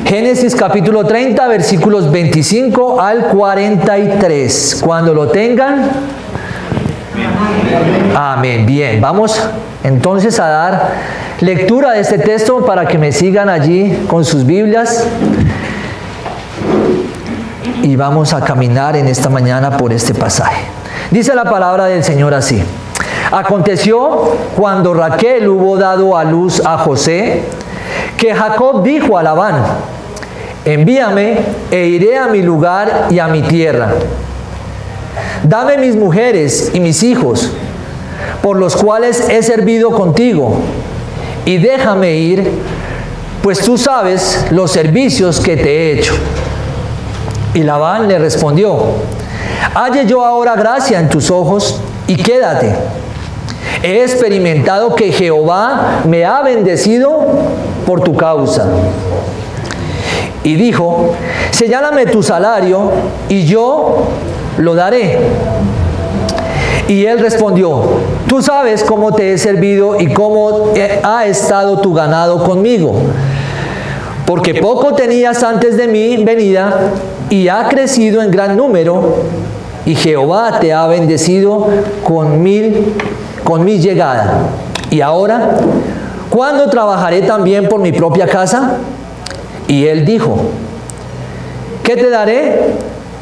Génesis capítulo 30, versículos 25 al 43. Cuando lo tengan. Amén. Bien, vamos entonces a dar lectura de este texto para que me sigan allí con sus Biblias. Y vamos a caminar en esta mañana por este pasaje. Dice la palabra del Señor así. Aconteció cuando Raquel hubo dado a luz a José, que Jacob dijo a Labán: envíame e iré a mi lugar y a mi tierra. Dame mis mujeres y mis hijos, por los cuales he servido contigo, y déjame ir, pues tú sabes los servicios que te he hecho. Y Labán le respondió: halle yo ahora gracia en tus ojos, y quédate. He experimentado que Jehová me ha bendecido por tu causa. Y dijo: señálame tu salario, y yo lo daré. Y él respondió: tú sabes cómo te he servido y cómo ha estado tu ganado conmigo, porque poco tenías antes de mi venida, y ha crecido en gran número, y Jehová te ha bendecido con mi llegada. Y ahora, ¿cuándo trabajaré también por mi propia casa? Y él dijo: ¿qué te daré?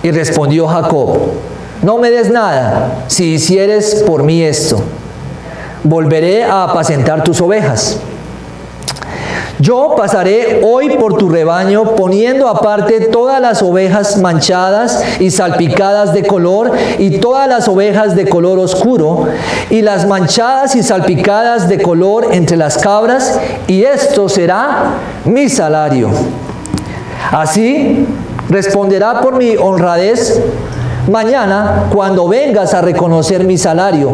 Y respondió Jacob: no me des nada, si hicieres por mí esto. Volveré a apacentar tus ovejas. Yo pasaré hoy por tu rebaño, poniendo aparte todas las ovejas manchadas y salpicadas de color, y todas las ovejas de color oscuro, y las manchadas y salpicadas de color entre las cabras, y esto será mi salario. Así responderá por mi honradez mañana, cuando vengas a reconocer mi salario.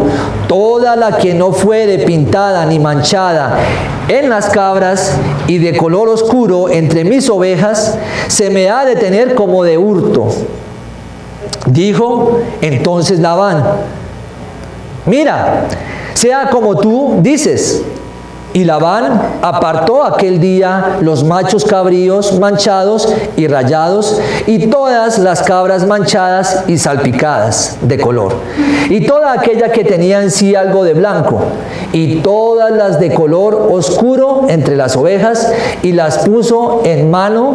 Toda la que no fuere pintada ni manchada en las cabras y de color oscuro entre mis ovejas, se me ha de tener como de hurto. Dijo entonces Labán: mira, sea como tú dices. Y Labán apartó aquel día los machos cabríos manchados y rayados, y todas las cabras manchadas y salpicadas de color, y toda aquella que tenía en sí algo de blanco, y todas las de color oscuro entre las ovejas, y las puso en mano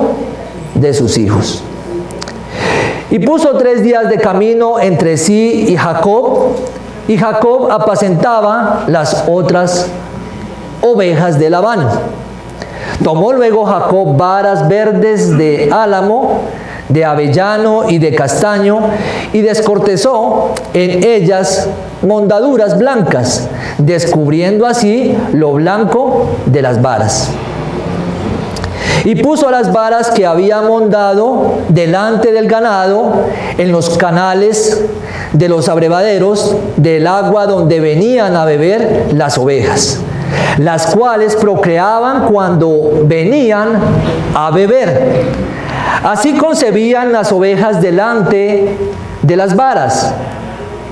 de sus hijos. Y puso 3 días de camino entre sí y Jacob apacentaba las otras ovejas de Labán. Tomó luego Jacob varas verdes de álamo, de avellano y de castaño, y descortezó en ellas mondaduras blancas, descubriendo así lo blanco de las varas. Y puso las varas que había mondado delante del ganado en los canales de los abrevaderos del agua donde venían a beber las ovejas, las cuales procreaban cuando venían a beber. Así concebían las ovejas delante de las varas,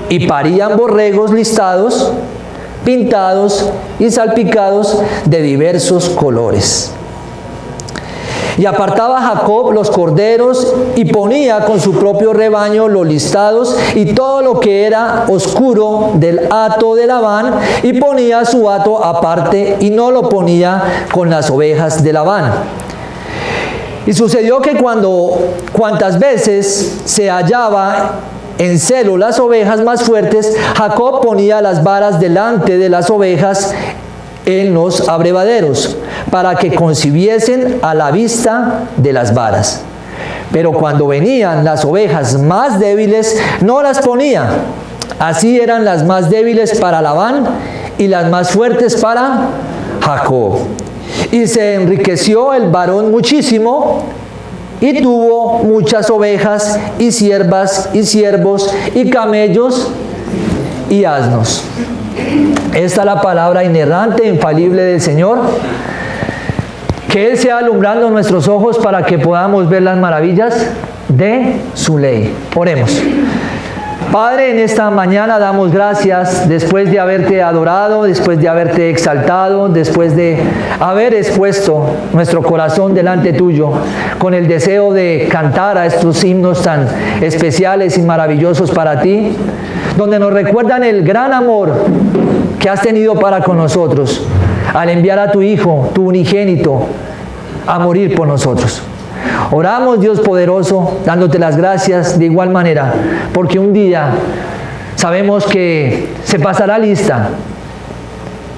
y parían borregos listados, pintados y salpicados de diversos colores. Y apartaba Jacob los corderos, y ponía con su propio rebaño los listados y todo lo que era oscuro del hato de Labán, y ponía su hato aparte, y no lo ponía con las ovejas de Labán. Y sucedió que cuantas veces se hallaba en celo las ovejas más fuertes, Jacob ponía las varas delante de las ovejas en los abrevaderos, para que concibiesen a la vista de las varas. Pero cuando venían las ovejas más débiles, no las ponía. Así eran las más débiles para Labán, y las más fuertes para Jacob. Y se enriqueció el varón muchísimo, y tuvo muchas ovejas, y siervas, y siervos, y camellos, y asnos. Esta es la palabra inerrante e infalible del Señor. Que Él sea alumbrando nuestros ojos para que podamos ver las maravillas de su ley. Oremos. Padre, en esta mañana damos gracias después de haberte adorado, después de haberte exaltado, después de haber expuesto nuestro corazón delante tuyo con el deseo de cantar a estos himnos tan especiales y maravillosos para ti, donde nos recuerdan el gran amor que has tenido para con nosotros al enviar a tu Hijo, tu unigénito, a morir por nosotros. Oramos, Dios poderoso, dándote las gracias de igual manera, porque un día sabemos que se pasará lista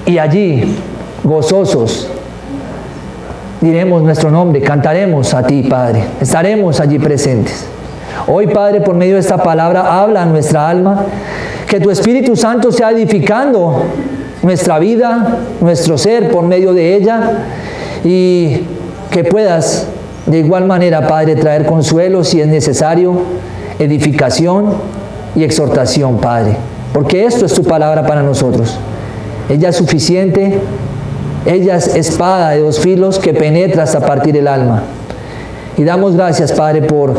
y allí, gozosos, diremos nuestro nombre, cantaremos a ti, Padre, estaremos allí presentes. Hoy, Padre, por medio de esta palabra, habla a nuestra alma, que tu Espíritu Santo sea edificando nuestra vida, nuestro ser por medio de ella, y que puedas de igual manera, Padre, traer consuelo si es necesario, edificación y exhortación, Padre, porque esto es tu palabra para nosotros. Ella es suficiente, ella es espada de dos filos que penetra hasta partir el alma. Y damos gracias, Padre, por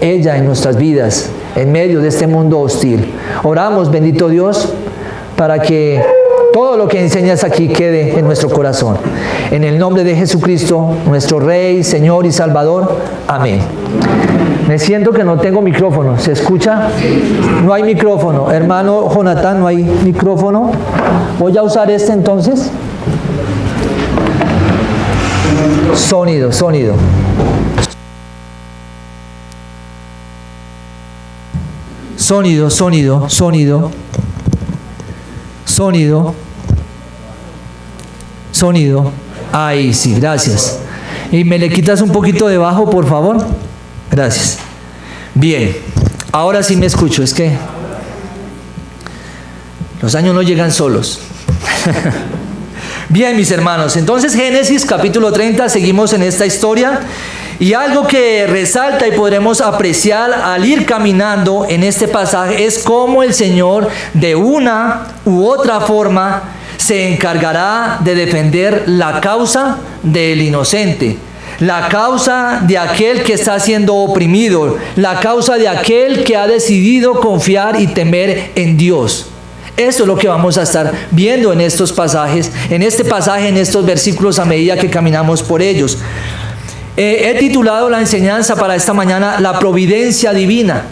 ella en nuestras vidas, en medio de este mundo hostil. Oramos, bendito Dios, para que todo lo que enseñas aquí quede en nuestro corazón. En el nombre de Jesucristo, nuestro Rey, Señor y Salvador. Amén. Me siento que no tengo micrófono. ¿Se escucha? No hay micrófono. Hermano Jonathan, no hay micrófono. Voy a usar este entonces. Sonido. Sonido. Ahí sí, gracias. Y me le quitas un poquito de bajo, por favor. Gracias. Bien, ahora sí me escucho. Es que los años no llegan solos. Bien, mis hermanos, entonces Génesis capítulo 30, seguimos en esta historia. Y algo que resalta y podremos apreciar al ir caminando en este pasaje es cómo el Señor de una u otra forma se encargará de defender la causa del inocente, la causa de aquel que está siendo oprimido, la causa de aquel que ha decidido confiar y temer en Dios. Esto es lo que vamos a estar viendo en estos pasajes, en estos versículos a medida que caminamos por ellos. He titulado la enseñanza para esta mañana La providencia divina.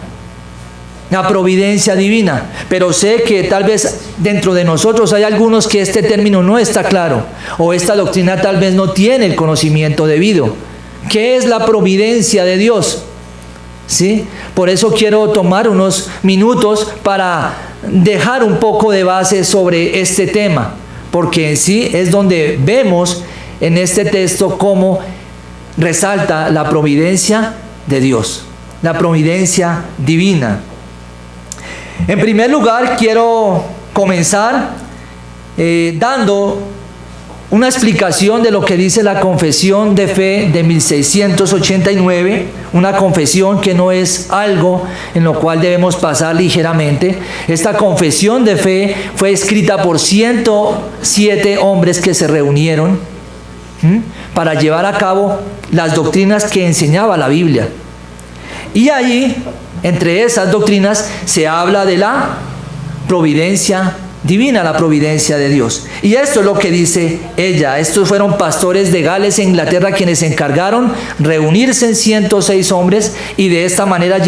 La providencia divina. Pero sé que tal vez dentro de nosotros hay algunos que este término no está claro, o esta doctrina tal vez no tiene el conocimiento debido. ¿Qué es la providencia de Dios? ¿Sí? Por eso quiero tomar unos minutos para dejar un poco de base sobre este tema, porque en sí es donde vemos en este texto cómo resalta la providencia de Dios, la providencia divina. En primer lugar, quiero comenzar dando una explicación de lo que dice la Confesión de Fe de 1689, una confesión que no es algo en lo cual debemos pasar ligeramente. Esta confesión de fe fue escrita por 107 hombres que se reunieron para llevar a cabo las doctrinas que enseñaba la Biblia. Y allí, entre esas doctrinas, se habla de la providencia divina, la providencia de Dios. Y esto es lo que dice ella. Estos fueron pastores de Gales, en Inglaterra, quienes se encargaron reunirse en 106 hombres y de esta manera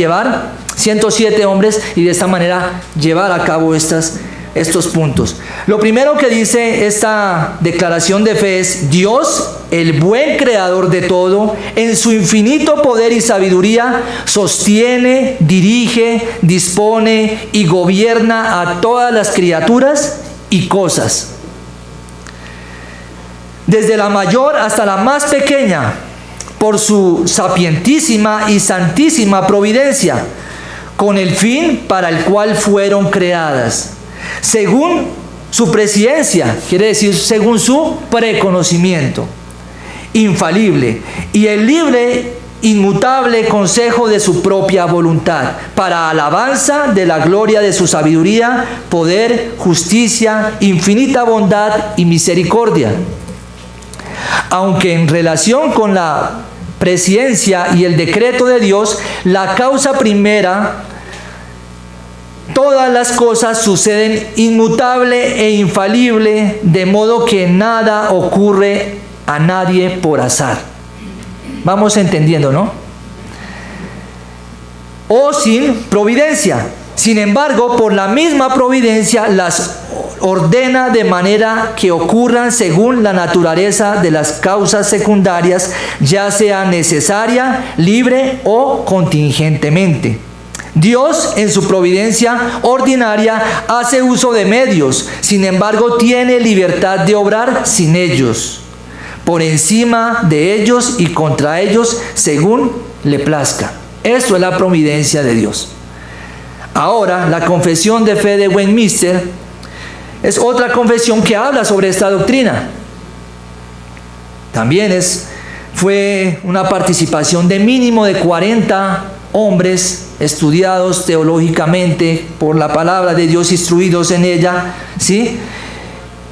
107 hombres, y de esta manera llevar a cabo estos puntos. Lo primero que dice esta declaración de fe es: Dios, el buen creador de todo, en su infinito poder y sabiduría, sostiene, dirige, dispone y gobierna a todas las criaturas y cosas, desde la mayor hasta la más pequeña, por su sapientísima y santísima providencia, con el fin para el cual fueron creadas, según su presciencia, quiere decir según su preconocimiento infalible y el libre, inmutable consejo de su propia voluntad, para alabanza de la gloria de su sabiduría, poder, justicia, infinita bondad y misericordia. Aunque en relación con la presciencia y el decreto de Dios, la causa primera todas las cosas suceden inmutable e infalible, de modo que nada ocurre a nadie por azar. Vamos entendiendo, ¿no? O sin providencia. Sin embargo, por la misma providencia las ordena de manera que ocurran según la naturaleza de las causas secundarias, ya sea necesaria, libre o contingentemente. Dios, en su providencia ordinaria, hace uso de medios, sin embargo, tiene libertad de obrar sin ellos, por encima de ellos y contra ellos, según le plazca. Esto es la providencia de Dios. Ahora, la confesión de fe de Westminster es otra confesión que habla sobre esta doctrina. También fue una participación de mínimo de 40 hombres estudiados teológicamente por la palabra de Dios, instruidos en ella, ¿sí?,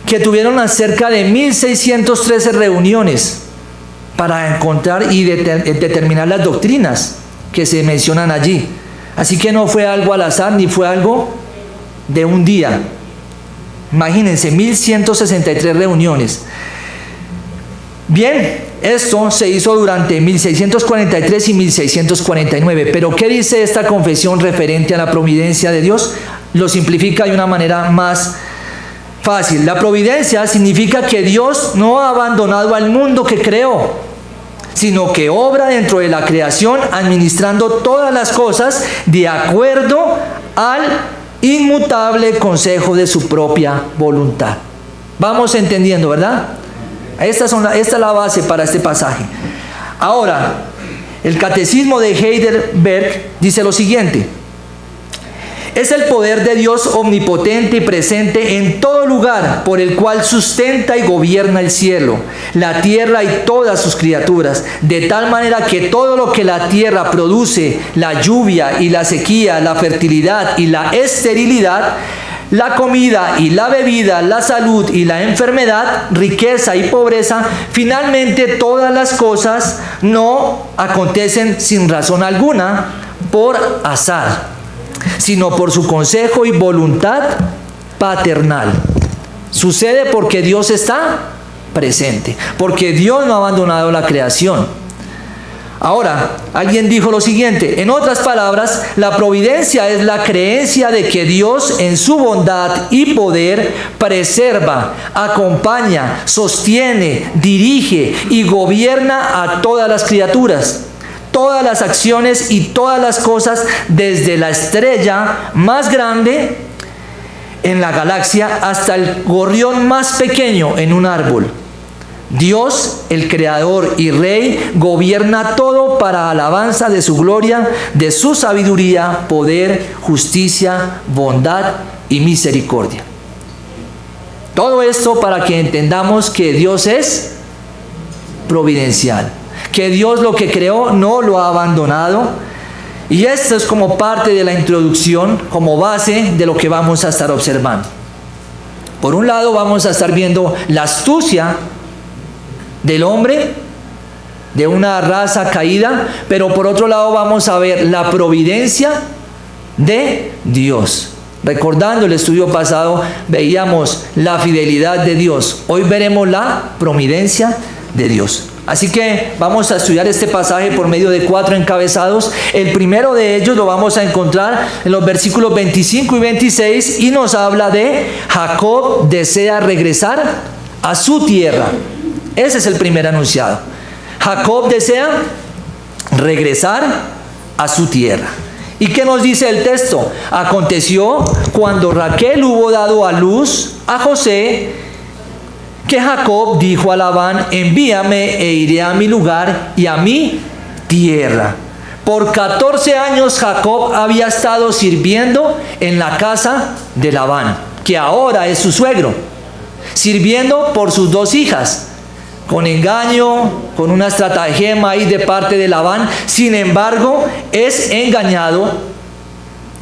que tuvieron cerca de 1613 reuniones para encontrar y determinar las doctrinas que se mencionan allí. Así que no fue algo al azar, ni fue algo de un día. Imagínense, 1163 reuniones. Bien, esto se hizo durante 1643 y 1649. Pero ¿qué dice esta confesión referente a la providencia de Dios? Lo simplifica de una manera más fácil. La providencia significa que Dios no ha abandonado al mundo que creó, sino que obra dentro de la creación, administrando todas las cosas de acuerdo al inmutable consejo de su propia voluntad. Vamos entendiendo, ¿verdad? Esta es la base para este pasaje. Ahora, el Catecismo de Heidelberg dice lo siguiente: es el poder de Dios omnipotente y presente en todo lugar, por el cual sustenta y gobierna el cielo, la tierra y todas sus criaturas, de tal manera que todo lo que la tierra produce, la lluvia y la sequía, la fertilidad y la esterilidad, la comida y la bebida, la salud y la enfermedad, riqueza y pobreza, finalmente todas las cosas no acontecen sin razón alguna, por azar, sino por su consejo y voluntad paternal. Sucede porque Dios está presente, porque Dios no ha abandonado la creación. Ahora, alguien dijo lo siguiente: en otras palabras, la providencia es la creencia de que Dios en su bondad y poder preserva, acompaña, sostiene, dirige y gobierna a todas las criaturas, todas las acciones y todas las cosas, desde la estrella más grande en la galaxia hasta el gorrión más pequeño en un árbol. Dios, el Creador y Rey, gobierna todo para alabanza de su gloria, de su sabiduría, poder, justicia, bondad y misericordia. Todo esto para que entendamos que Dios es providencial, que Dios lo que creó no lo ha abandonado. Y esto es como parte de la introducción, como base de lo que vamos a estar observando. Por un lado vamos a estar viendo la astucia del hombre, de una raza caída, pero por otro lado vamos a ver la providencia de Dios. Recordando el estudio pasado, veíamos la fidelidad de Dios. Hoy veremos la providencia de Dios. Así que vamos a estudiar este pasaje por medio de 4 encabezados. El primero de ellos lo vamos a encontrar en los versículos 25 y 26 y nos habla de Jacob desea regresar a su tierra. Ese es el primer anunciado. Jacob desea regresar a su tierra. ¿Y qué nos dice el texto? Aconteció cuando Raquel hubo dado a luz a José, que Jacob dijo a Labán: envíame e iré a mi lugar y a mi tierra. Por 14 años Jacob había estado sirviendo en la casa de Labán, que ahora es su suegro, sirviendo por sus 2 hijas, con engaño, con una estratagema ahí de parte de Labán. Sin embargo, es engañado.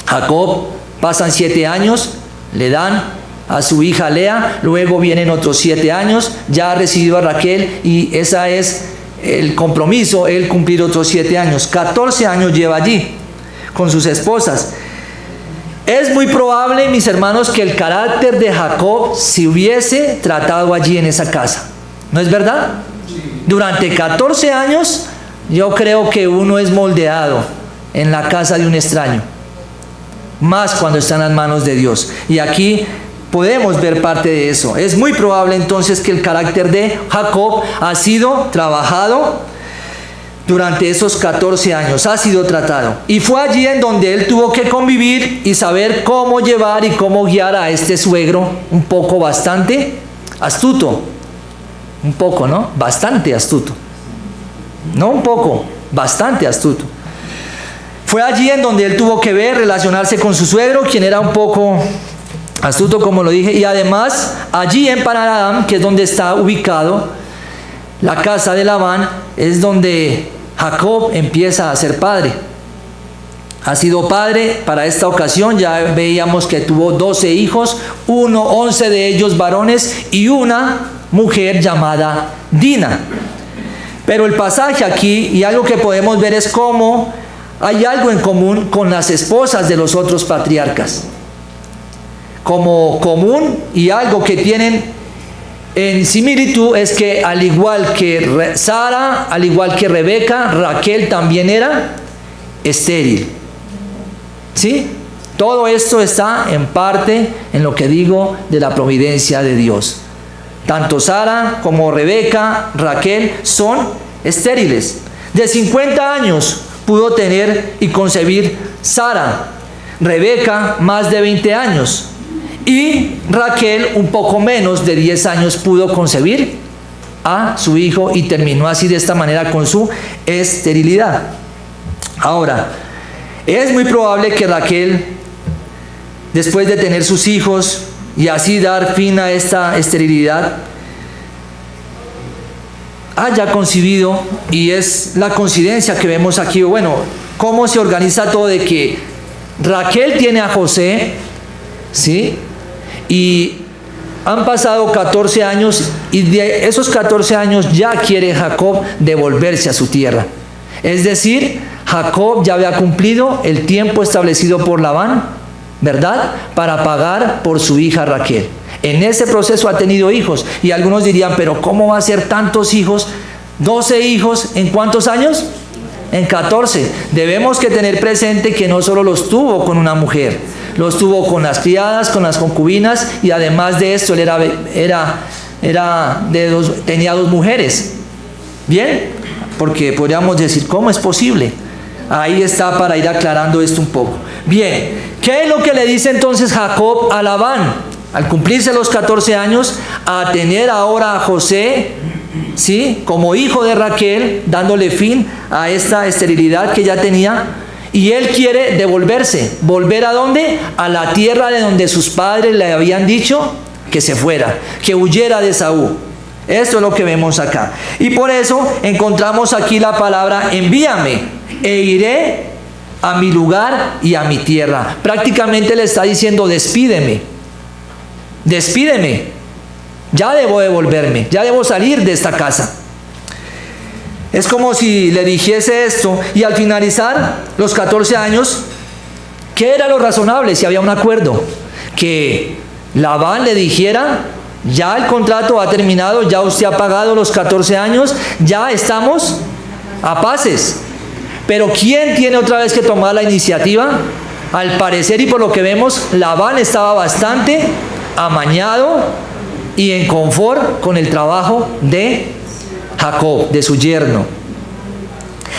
Jacob, pasan 7 años, le dan a su hija Lea, luego vienen otros 7 años, ya ha recibido a Raquel y esa es el compromiso, él cumplir otros 7 años. 14 años lleva allí con sus esposas. Es muy probable, mis hermanos, que el carácter de Jacob se hubiese tratado allí en esa casa. ¿No es verdad? Durante 14 años, yo creo que uno es moldeado en la casa de un extraño. Más cuando está en las manos de Dios. Y aquí podemos ver parte de eso. Es muy probable entonces que el carácter de Jacob ha sido trabajado durante esos 14 años, ha sido tratado. Y fue allí en donde él tuvo que convivir y saber cómo llevar y cómo guiar a este suegro, un poco bastante astuto. Un poco, ¿no? Bastante astuto. No un poco, bastante astuto. Fue allí en donde él tuvo que ver, relacionarse con su suegro, quien era un poco astuto, como lo dije. Y además, allí en Padan-aram, que es donde está ubicado la casa de Labán, es donde Jacob empieza a ser padre. Ha sido padre para esta ocasión. Ya veíamos que tuvo 12 hijos, 11 de ellos varones y una mujer llamada Dina. Pero el pasaje aquí, y algo que podemos ver, es cómo hay algo en común con las esposas de los otros patriarcas. Como común y algo que tienen en similitud es que al igual que Sara, al igual que Rebeca, Raquel también era estéril. ¿Sí? Todo esto está en parte en lo que digo de la providencia de Dios. Tanto Sara como Rebeca, Raquel son estériles. De 50 años pudo tener y concebir Sara. Rebeca más de 20 años. Y Raquel un poco menos de 10 años pudo concebir a su hijo y terminó así de esta manera con su esterilidad. Ahora, es muy probable que Raquel, después de tener sus hijos y así dar fin a esta esterilidad, haya concebido, y es la coincidencia que vemos aquí, bueno, cómo se organiza todo de que Raquel tiene a José, ¿sí? Y han pasado 14 años y de esos 14 años ya quiere Jacob devolverse a su tierra. Es decir, Jacob ya había cumplido el tiempo establecido por Labán, ¿verdad? Para pagar por su hija Raquel. En ese proceso ha tenido hijos. Y algunos dirían, pero ¿cómo va a ser tantos hijos? 12 hijos, ¿en cuántos años? En 14. Debemos que tener presente que no solo los tuvo con una mujer, los tuvo con las criadas, con las concubinas, y además de esto, él tenía 2 mujeres. ¿Bien? Porque podríamos decir, ¿cómo es posible? Ahí está para ir aclarando esto un poco. Bien, ¿qué es lo que le dice entonces Jacob a Labán? Al cumplirse los 14 años, a tener ahora a José, ¿sí?, como hijo de Raquel, dándole fin a esta esterilidad que ya tenía. Y él quiere devolverse. ¿Volver a dónde? A la tierra de donde sus padres le habían dicho que se fuera, que huyera de Saúl. Esto es lo que vemos acá. Y por eso encontramos aquí la palabra envíame e iré a mi lugar y a mi tierra. Prácticamente le está diciendo despídeme. Despídeme. Ya debo devolverme. Ya debo salir de esta casa. Es como si le dijese esto y al finalizar los 14 años, ¿qué era lo razonable si había un acuerdo? Que Labán le dijera, ya el contrato ha terminado, ya usted ha pagado los 14 años, ya estamos a paces. Pero ¿quién tiene otra vez que tomar la iniciativa? Al parecer y por lo que vemos, Labán estaba bastante amañado y en confort con el trabajo de Jacob, de su yerno.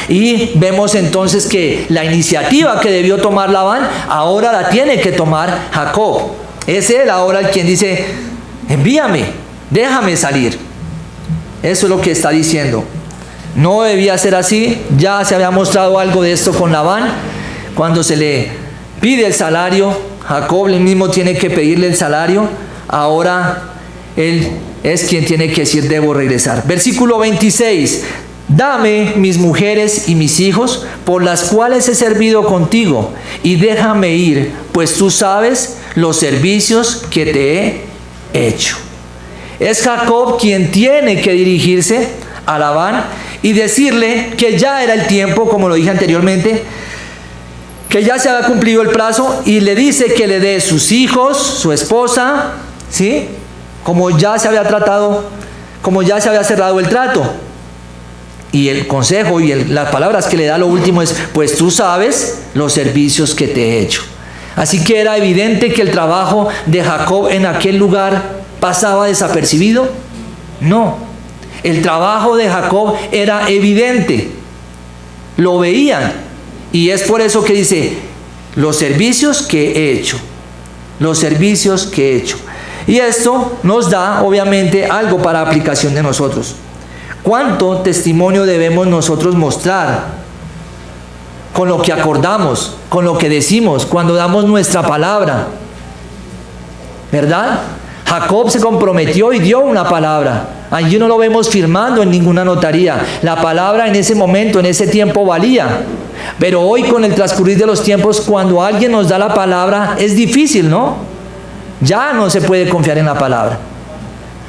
Y vemos entonces que la iniciativa que debió tomar Labán, ahora la tiene que tomar Jacob. Es él ahora el quien dice, envíame, déjame salir. Eso es lo que está diciendo. No debía ser así. Ya se había mostrado algo de esto con Labán. Cuando se le pide el salario, Jacob él mismo tiene que pedirle el salario. Ahora él es quien tiene que decir, debo regresar. Versículo 26. Dame mis mujeres y mis hijos, por las cuales he servido contigo, y déjame ir, pues tú sabes los servicios que te he hecho. Es Jacob quien tiene que dirigirse a Labán y decirle que ya era el tiempo, como lo dije anteriormente, que ya se había cumplido el plazo y le dice que le dé sus hijos, su esposa, ¿sí? Como ya se había tratado, como ya se había cerrado el trato. Y el consejo y las palabras que le da lo último es, pues tú sabes los servicios que te he hecho. Así que era evidente que el trabajo de Jacob en aquel lugar pasaba desapercibido. No, el trabajo de Jacob era evidente, lo veían. Y es por eso que dice, los servicios que he hecho, los servicios que he hecho. Y esto nos da, obviamente, algo para aplicación de nosotros. ¿Cuánto testimonio debemos nosotros mostrar con lo que acordamos, con lo que decimos, cuando damos nuestra palabra? ¿Verdad? Jacob se comprometió y dio una palabra. Allí no lo vemos firmando en ninguna notaría. La palabra en ese momento, en ese tiempo valía. Pero hoy, con el transcurrir de los tiempos, cuando alguien nos da la palabra, es difícil, ¿no? Ya no se puede confiar en la palabra.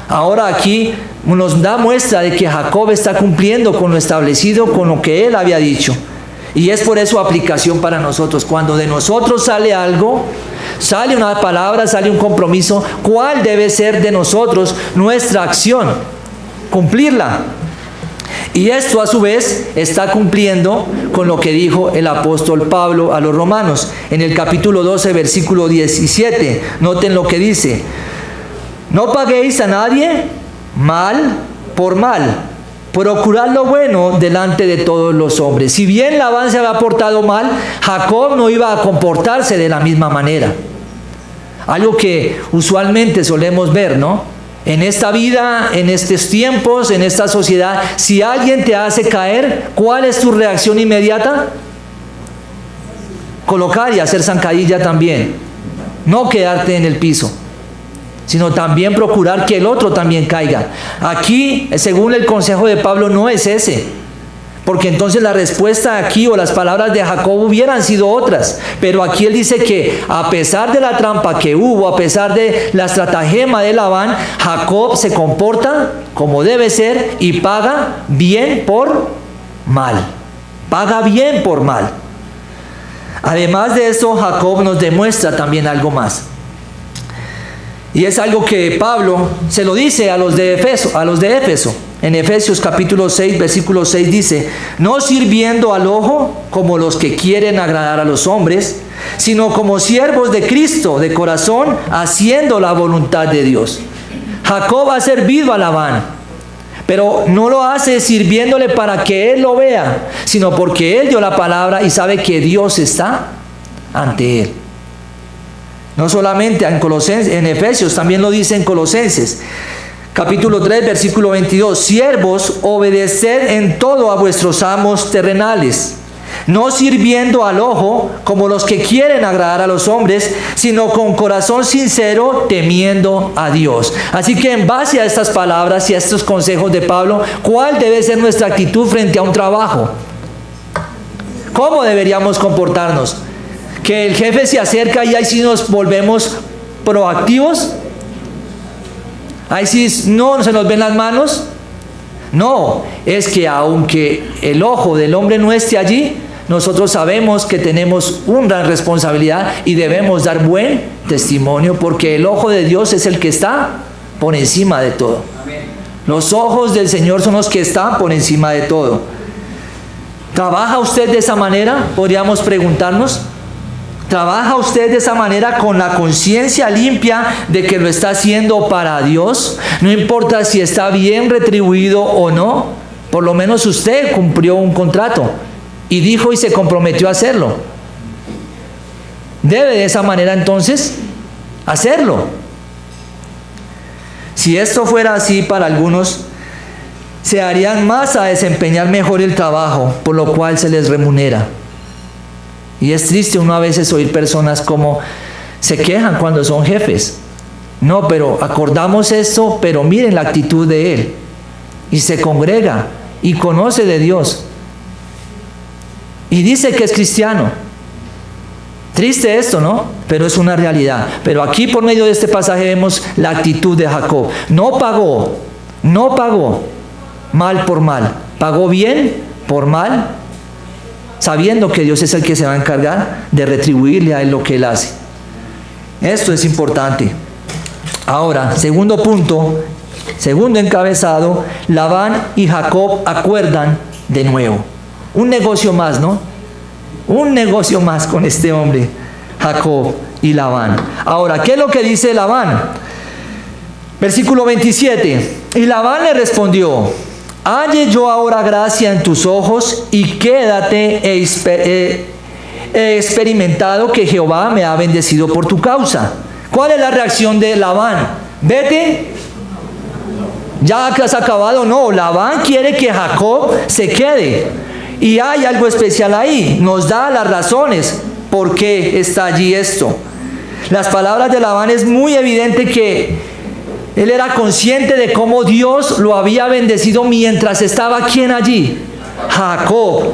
Ahora aquí nos da muestra de que Jacob está cumpliendo con lo establecido, con lo que él había dicho. Y es por eso aplicación para nosotros. Cuando de nosotros sale algo, sale una palabra, sale un compromiso, ¿cuál debe ser de nosotros nuestra acción? Cumplirla. Y esto a su vez está cumpliendo con lo que dijo el apóstol Pablo a los romanos en el capítulo 12, versículo 17. Noten lo que dice: no paguéis a nadie mal por mal, procurad lo bueno delante de todos los hombres. Si bien Labán se había portado mal, Jacob no iba a comportarse de la misma manera. Algo que usualmente solemos ver, ¿no? En esta vida, en estos tiempos, en esta sociedad, si alguien te hace caer, ¿cuál es tu reacción inmediata? Colocar y hacer zancadilla también. No quedarte en el piso, sino también procurar que el otro también caiga. Aquí, según el consejo de Pablo, no es ese. Porque entonces la respuesta aquí o las palabras de Jacob hubieran sido otras. Pero aquí él dice que a pesar de la trampa que hubo, a pesar de la estratagema de Labán, Jacob se comporta como debe ser y paga bien por mal. Paga bien por mal. Además de esto, Jacob nos demuestra también algo más. Y es algo que Pablo se lo dice a los de Éfeso. En Efesios capítulo 6, versículo 6 dice: no sirviendo al ojo como los que quieren agradar a los hombres, sino como siervos de Cristo de corazón, haciendo la voluntad de Dios. Jacob ha servido a Labán, pero no lo hace sirviéndole para que él lo vea, sino porque él dio la palabra y sabe que Dios está ante él. No solamente en Efesios, también lo dice en Colosenses. Capítulo 3, versículo 22. Siervos, obedeced en todo a vuestros amos terrenales, no sirviendo al ojo como los que quieren agradar a los hombres, sino con corazón sincero, temiendo a Dios. Así que en base a estas palabras y a estos consejos de Pablo, ¿cuál debe ser nuestra actitud frente a un trabajo? ¿Cómo deberíamos comportarnos? ¿Que el jefe se acerca y ahí sí nos volvemos proactivos? Ahí sí no se nos ven las manos. No, es que aunque el ojo del hombre no esté allí, nosotros sabemos que tenemos una gran responsabilidad y debemos dar buen testimonio, porque el ojo de Dios es el que está por encima de todo. Los ojos del Señor son los que están por encima de todo. ¿Trabaja usted de esa manera? Podríamos preguntarnos. ¿Trabaja usted de esa manera con la conciencia limpia de que lo está haciendo para Dios? No importa si está bien retribuido o no, por lo menos usted cumplió un contrato y dijo y se comprometió a hacerlo. Debe de esa manera entonces hacerlo. Si esto fuera así para algunos, se harían más a desempeñar mejor el trabajo, por lo cual se les remunera. Y es triste uno a veces oír personas como se quejan cuando son jefes. No, pero acordamos esto, pero miren la actitud de él. Y se congrega y conoce de Dios. Y dice que es cristiano. Triste esto, ¿no? Pero es una realidad. Pero aquí por medio de este pasaje vemos la actitud de Jacob. No pagó mal por mal. Pagó bien por mal. sabiendo que Dios es el que se va a encargar de retribuirle a él lo que él hace. Esto es importante. Ahora, segundo punto, segundo encabezado, Labán y Jacob acuerdan de nuevo. Un negocio más, ¿no? Un negocio más con este hombre, Jacob y Labán. Ahora, ¿qué es lo que dice Labán? Versículo 27. Y Labán le respondió: halle yo ahora gracia en tus ojos, y quédate he experimentado que Jehová me ha bendecido por tu causa. ¿Cuál es la reacción de Labán? Vete. ¿Ya has acabado? No, Labán quiere que Jacob se quede. Y hay algo especial ahí. Nos da las razones por qué está allí esto. Las palabras de Labán es muy evidente que él era consciente de cómo Dios lo había bendecido mientras estaba ¿quién allí? Jacob.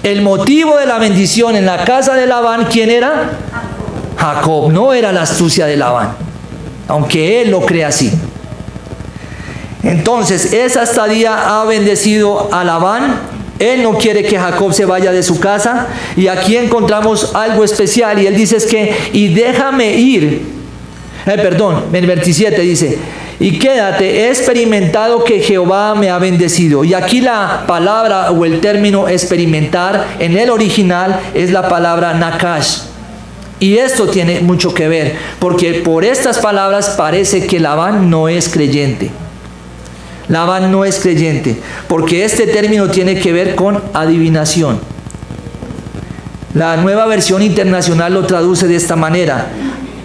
El motivo de la bendición en la casa de Labán, ¿quién era? Jacob. No era la astucia de Labán, aunque él lo cree así. Entonces, esa estadía ha bendecido a Labán. Él no quiere que Jacob se vaya de su casa. Y aquí encontramos algo especial. Y él dice es que, y déjame ir. En el 27 dice, y quédate, he experimentado que Jehová me ha bendecido. Y aquí la palabra o el término experimentar en el original es la palabra nakash. Y esto tiene mucho que ver, porque por estas palabras parece que Labán no es creyente. Labán no es creyente, porque este término tiene que ver con adivinación. La Nueva Versión Internacional lo traduce de esta manera: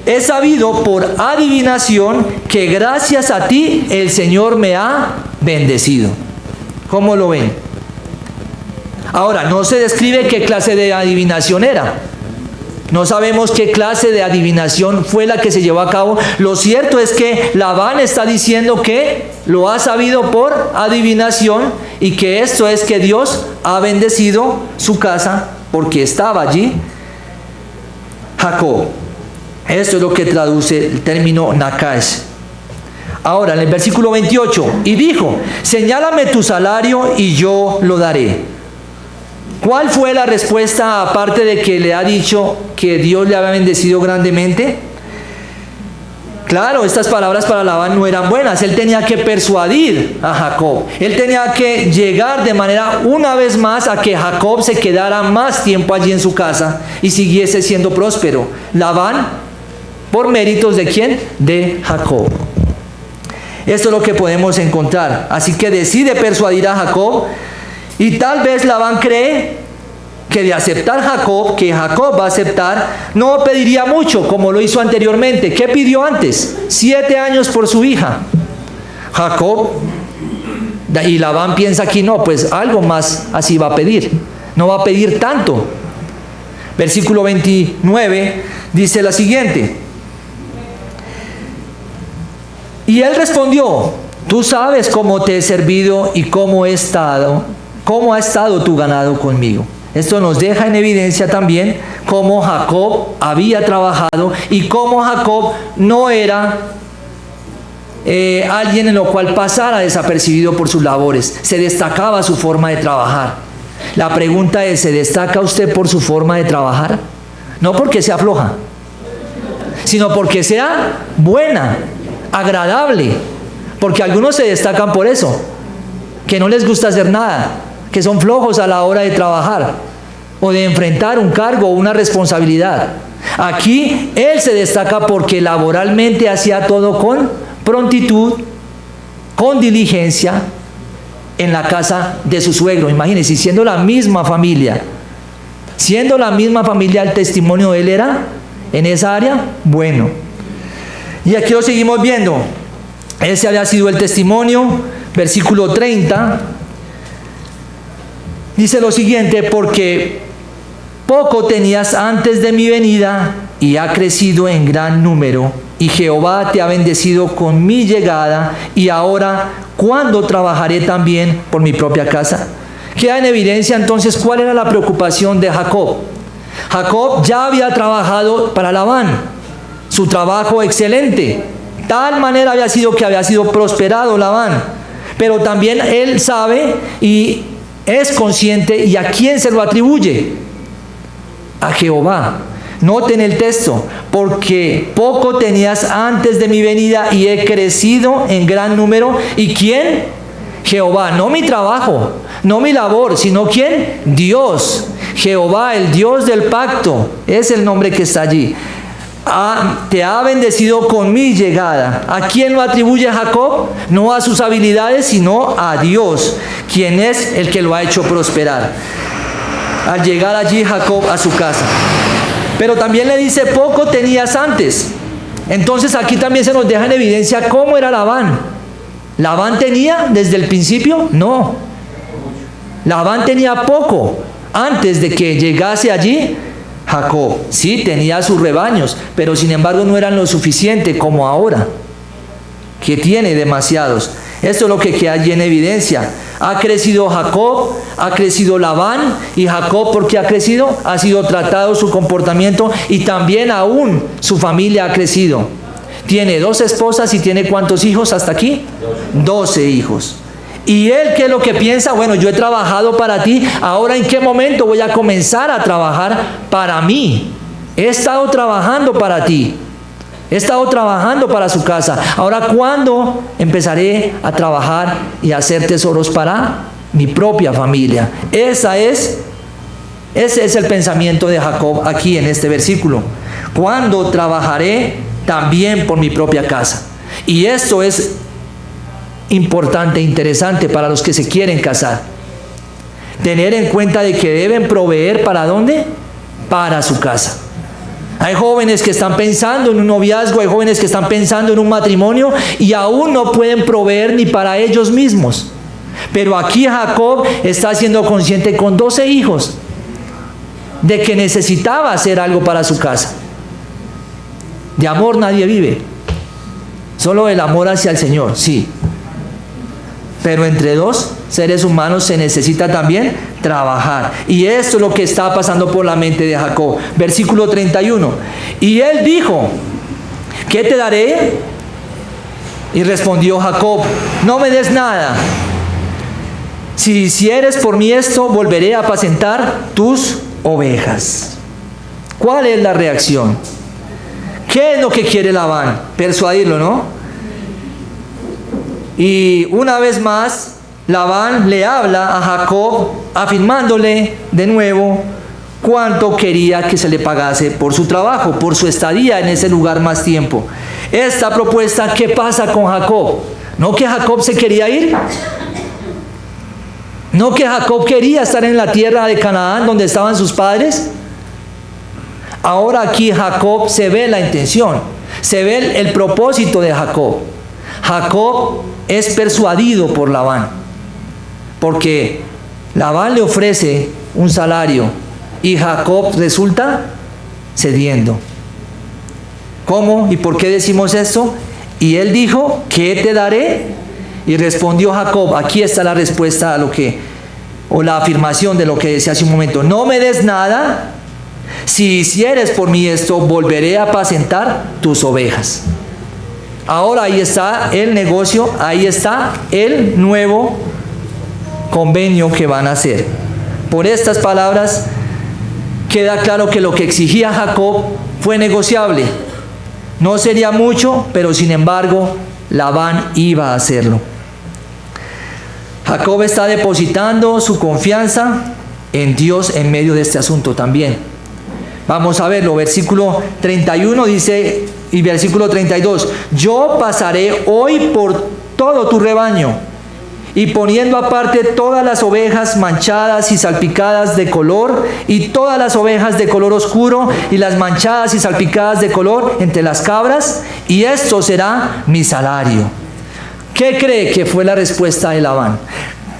he sabido por adivinación que gracias a ti el Señor me ha bendecido. ¿Cómo lo ven? Ahora, no se describe qué clase de adivinación era. No sabemos qué clase de adivinación fue la que se llevó a cabo. Lo cierto es que Labán está diciendo que lo ha sabido por adivinación, y que esto es que Dios ha bendecido su casa porque estaba allí Jacob. Esto es lo que traduce el término nakash. Ahora, en el versículo 28, y dijo: señálame tu salario y yo lo daré. ¿Cuál fue la respuesta, aparte de que le ha dicho que Dios le había bendecido grandemente? Claro, estas palabras para Labán no eran buenas. Él tenía que persuadir a Jacob. Él tenía que llegar de manera una vez más a que Jacob se quedara más tiempo allí en su casa y siguiese siendo próspero. Labán, por méritos ¿de quién? De Jacob. Esto es lo que podemos encontrar. Así que decide persuadir a Jacob. Y tal vez Labán cree que de aceptar Jacob, que Jacob va a aceptar, no pediría mucho como lo hizo anteriormente. ¿Qué pidió antes? 7 años por su hija. Jacob, y Labán piensa aquí, no, pues algo más así va a pedir. No va a pedir tanto. Versículo 29 dice la siguiente: y él respondió: tú sabes cómo te he servido y cómo ha estado tu ganado conmigo. Esto nos deja en evidencia también cómo Jacob había trabajado y cómo Jacob no era alguien en lo cual pasara desapercibido por sus labores. Se destacaba su forma de trabajar. La pregunta es: ¿se destaca usted por su forma de trabajar? No porque sea floja, sino porque sea buena, agradable. Porque algunos se destacan por eso, que no les gusta hacer nada, que son flojos a la hora de trabajar o de enfrentar un cargo o una responsabilidad. Aquí él se destaca porque laboralmente hacía todo con prontitud, con diligencia, en la casa de su suegro. Imagínense, siendo la misma familia, el testimonio de él era en esa área bueno. Y aquí lo seguimos viendo. Ese había sido el testimonio. Versículo 30 dice lo siguiente: porque poco tenías antes de mi venida y ha crecido en gran número, y Jehová te ha bendecido con mi llegada, y ahora ¿cuándo trabajaré también por mi propia casa? Queda en evidencia entonces cuál era la preocupación de Jacob. Jacob ya había trabajado para Labán, su trabajo excelente, tal manera había sido prosperado Labán. Pero también él sabe y es consciente y a quién se lo atribuye. A Jehová. Noten el texto, porque poco tenías antes de mi venida y he crecido en gran número. ¿Y quién? Jehová, no mi trabajo, no mi labor, sino ¿quién? Dios. Jehová, el Dios del pacto, es el nombre que está allí. Te ha bendecido con mi llegada. ¿A quién lo atribuye Jacob? No a sus habilidades, sino a Dios, quien es el que lo ha hecho prosperar. Al llegar allí Jacob a su casa. Pero también le dice, poco tenías antes. Entonces aquí también se nos deja en evidencia cómo era Labán. ¿Labán tenía desde el principio? No. Labán tenía poco antes de que llegase allí Jacob. Sí, tenía sus rebaños, pero sin embargo no eran lo suficiente como ahora, que tiene demasiados. Esto es lo que queda allí en evidencia. Ha crecido Jacob, ha crecido Labán, y Jacob, ¿por qué ha crecido? Ha sido tratado su comportamiento y también aún su familia ha crecido. Tiene 2 esposas y tiene ¿cuántos hijos hasta aquí? 12 hijos. Y él, ¿qué es lo que piensa? Bueno, yo he trabajado para ti, ahora ¿en qué momento voy a comenzar a trabajar para mí? He estado trabajando para ti. He estado trabajando para su casa. Ahora, ¿cuándo empezaré a trabajar y a hacer tesoros para mi propia familia? Ese es el pensamiento de Jacob aquí en este versículo. ¿Cuándo trabajaré también por mi propia casa? Y esto es importante e interesante para los que se quieren casar. Tener en cuenta de que deben proveer ¿para dónde? Para su casa. Hay jóvenes que están pensando en un noviazgo, hay jóvenes que están pensando en un matrimonio y aún no pueden proveer ni para ellos mismos. Pero aquí Jacob está siendo consciente con 12 hijos de que necesitaba hacer algo para su casa. De amor nadie vive, solo el amor hacia el Señor, sí. Pero entre 2 seres humanos se necesita también trabajar. Y esto es lo que está pasando por la mente de Jacob. Versículo 31. Y él dijo, ¿qué te daré? Y respondió Jacob, no me des nada. Si hicieres por mí esto, volveré a apacentar tus ovejas. ¿Cuál es la reacción? ¿Qué es lo que quiere Labán? Persuadirlo, ¿no? Y una vez más, Labán le habla a Jacob, afirmándole de nuevo cuánto quería que se le pagase por su trabajo, por su estadía en ese lugar más tiempo. Esta propuesta, ¿qué pasa con Jacob? ¿No que Jacob se quería ir? ¿No que Jacob quería estar en la tierra de Canaán donde estaban sus padres? Ahora aquí Jacob se ve la intención, se ve el propósito de Jacob. Jacob es persuadido por Labán, porque Labán le ofrece un salario y Jacob resulta cediendo. ¿Cómo y por qué decimos esto? Y él dijo, ¿qué te daré? Y respondió Jacob, aquí está la respuesta a lo que, o la afirmación de lo que decía hace un momento, no me des nada, si hicieres por mí esto, volveré a apacentar tus ovejas. Ahora ahí está el negocio, ahí está el nuevo convenio que van a hacer. Por estas palabras queda claro que lo que exigía Jacob fue negociable. No sería mucho, pero sin embargo Labán iba a hacerlo. Jacob está depositando su confianza en Dios en medio de este asunto también. Vamos a verlo, versículo 31 dice, y versículo 32, yo pasaré hoy por todo tu rebaño, y poniendo aparte todas las ovejas manchadas y salpicadas de color, y todas las ovejas de color oscuro, y las manchadas y salpicadas de color entre las cabras, y esto será mi salario. ¿Qué cree que fue la respuesta de Labán?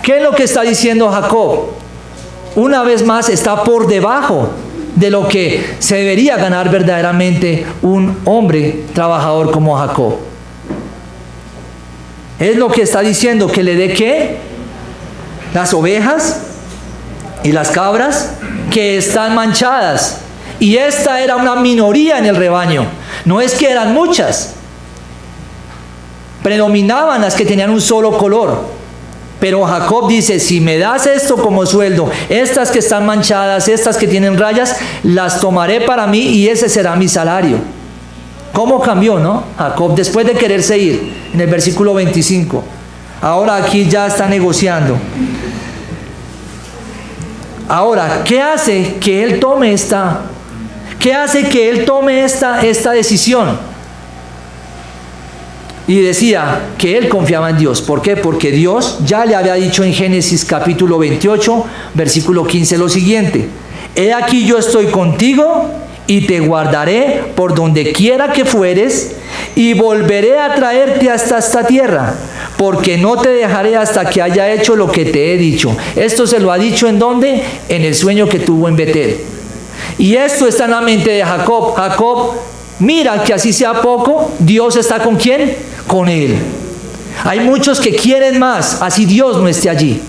¿Qué es lo que está diciendo Jacob? Una vez más está por debajo de lo que se debería ganar verdaderamente un hombre trabajador como Jacob. Es lo que está diciendo, que le dé ¿qué? Las ovejas y las cabras que están manchadas. Y esta era una minoría en el rebaño. No es que eran muchas. Predominaban las que tenían un solo color. Pero Jacob dice, si me das esto como sueldo, estas que están manchadas, estas que tienen rayas, las tomaré para mí y ese será mi salario. ¿Cómo cambió, no? Jacob, después de quererse ir, en el versículo 25. Ahora aquí ya está negociando. Ahora, ¿qué hace que él tome esta decisión? Y decía que él confiaba en Dios. ¿Por qué? Porque Dios ya le había dicho en Génesis capítulo 28, versículo 15 lo siguiente: he aquí yo estoy contigo y te guardaré por donde quiera que fueres y volveré a traerte hasta esta tierra, porque no te dejaré hasta que haya hecho lo que te he dicho. Esto se lo ha dicho ¿en dónde? En el sueño que tuvo en Betel. Y esto está en la mente de Jacob. Jacob, mira que así sea poco, Dios está ¿con quién? Con él. Hay muchos que quieren más, así Dios no esté allí.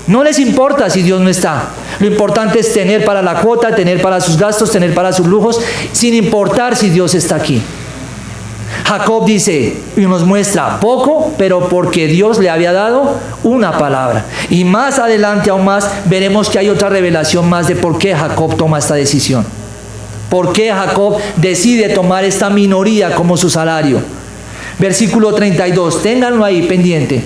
No les importa si Dios no está. Lo importante es tener para la cuota, tener para sus gastos, tener para sus lujos, sin importar si Dios está aquí. Jacob dice y nos muestra poco, pero porque Dios le había dado una palabra. Y más adelante aún más veremos que hay otra revelación más de por qué Jacob toma esta decisión. ¿Por qué Jacob decide tomar esta minoría como su salario? Versículo 32, ténganlo ahí pendiente.